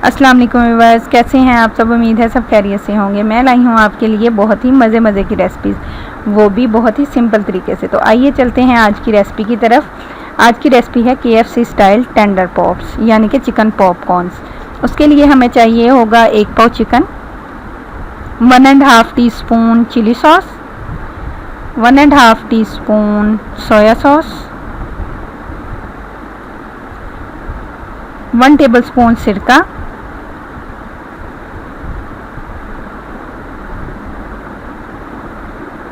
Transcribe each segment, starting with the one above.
अस्सलाम वालेकुम व्यूअर्स, कैसे हैं आप सब। उम्मीद है सब खैरियत से होंगे। मैं लाई हूँ आपके लिए बहुत ही मज़े की रेसिपीज़, वो भी बहुत ही सिंपल तरीके से। तो आइए चलते हैं आज की रेसिपी की तरफ। आज की रेसिपी है KFC स्टाइल टेंडर पॉप्स यानी कि चिकन पॉपकॉर्न्स। उसके लिए हमें चाहिए होगा 1 पाव chicken, 1.5 teaspoon chilli sauce, 1.5 teaspoon soya sauce, 1 tablespoon सिरका,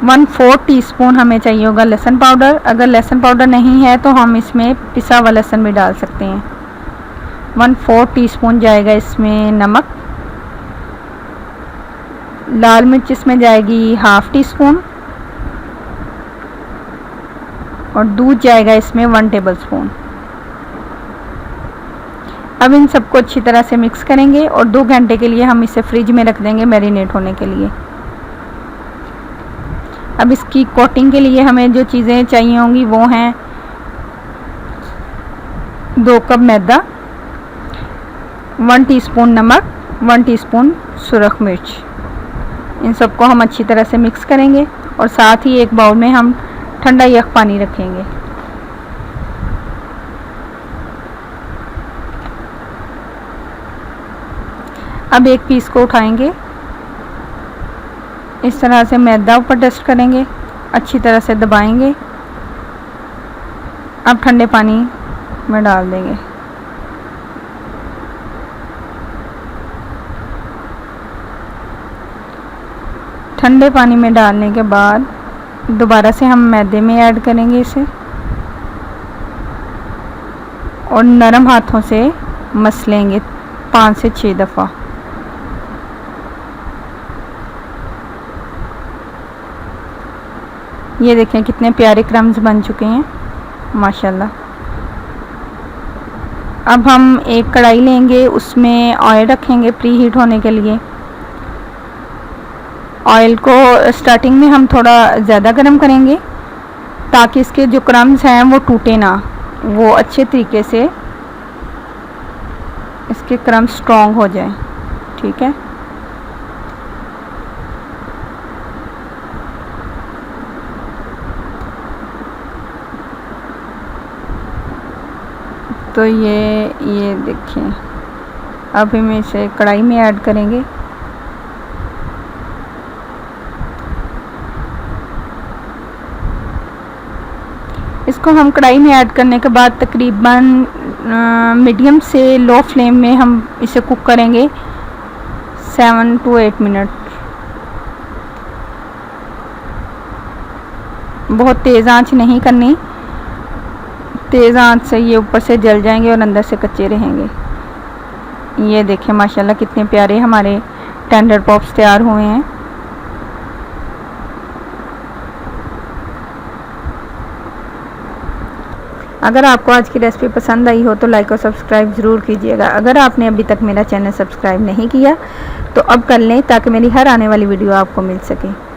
1/4 टीस्पून हमें चाहिए होगा लहसुन पाउडर। अगर लहसुन पाउडर नहीं है तो हम इसमें पिसा हुआ लहसुन भी डाल सकते हैं। 1/4 टीस्पून जाएगा इसमें नमक। लाल मिर्च इसमें जाएगी 1/2 टीस्पून और दूध जाएगा इसमें 1 टेबलस्पून। अब इन सबको अच्छी तरह से मिक्स करेंगे और 2 घंटे के लिए हम इसे फ्रिज में रख देंगे मैरिनेट होने के लिए। अब इसकी कोटिंग के लिए हमें जो चीज़ें चाहिए होंगी वो हैं 2 कप मैदा, 1 टीस्पून नमक, 1 टीस्पून सुरख मिर्च। इन सबको हम अच्छी तरह से मिक्स करेंगे और साथ ही एक बाउल में हम ठंडा यख पानी रखेंगे। अब एक पीस को उठाएंगे, इस तरह से मैदा ऊपर डस्ट करेंगे, अच्छी तरह से दबाएंगे। अब ठंडे पानी में डाल देंगे। ठंडे पानी में डालने के बाद दोबारा से हम मैदे में ऐड करेंगे इसे और नरम हाथों से मसलेंगे 5 से 6 दफ़ा। ये देखें कितने प्यारे क्रम्स बन चुके हैं माशाल्लाह। अब हम एक कढ़ाई लेंगे, उसमें ऑयल रखेंगे प्री हीट होने के लिए। ऑयल को स्टार्टिंग में हम थोड़ा ज़्यादा गर्म करेंगे ताकि इसके जो क्रम्स हैं वो टूटे ना, वो अच्छे तरीके से इसके क्रम्स स्ट्रॉन्ग हो जाएं। ठीक है, तो ये देखिए अब हम इसे कढ़ाई में ऐड करेंगे। इसको हम कढ़ाई में ऐड करने के बाद तकरीबन मीडियम से लो फ्लेम में हम इसे कुक करेंगे 7 to 8 मिनट। बहुत तेज़ आंच नहीं करनी, तेज़ आंच से ये ऊपर से जल जाएंगे और अंदर से कच्चे रहेंगे। ये देखें माशाल्लाह कितने प्यारे हमारे टेंडर पॉप्स तैयार हुए हैं। अगर आपको आज की रेसिपी पसंद आई हो तो लाइक और सब्सक्राइब ज़रूर कीजिएगा। अगर आपने अभी तक मेरा चैनल सब्सक्राइब नहीं किया तो अब कर लें ताकि मेरी हर आने वाली वीडियो आपको मिल सके।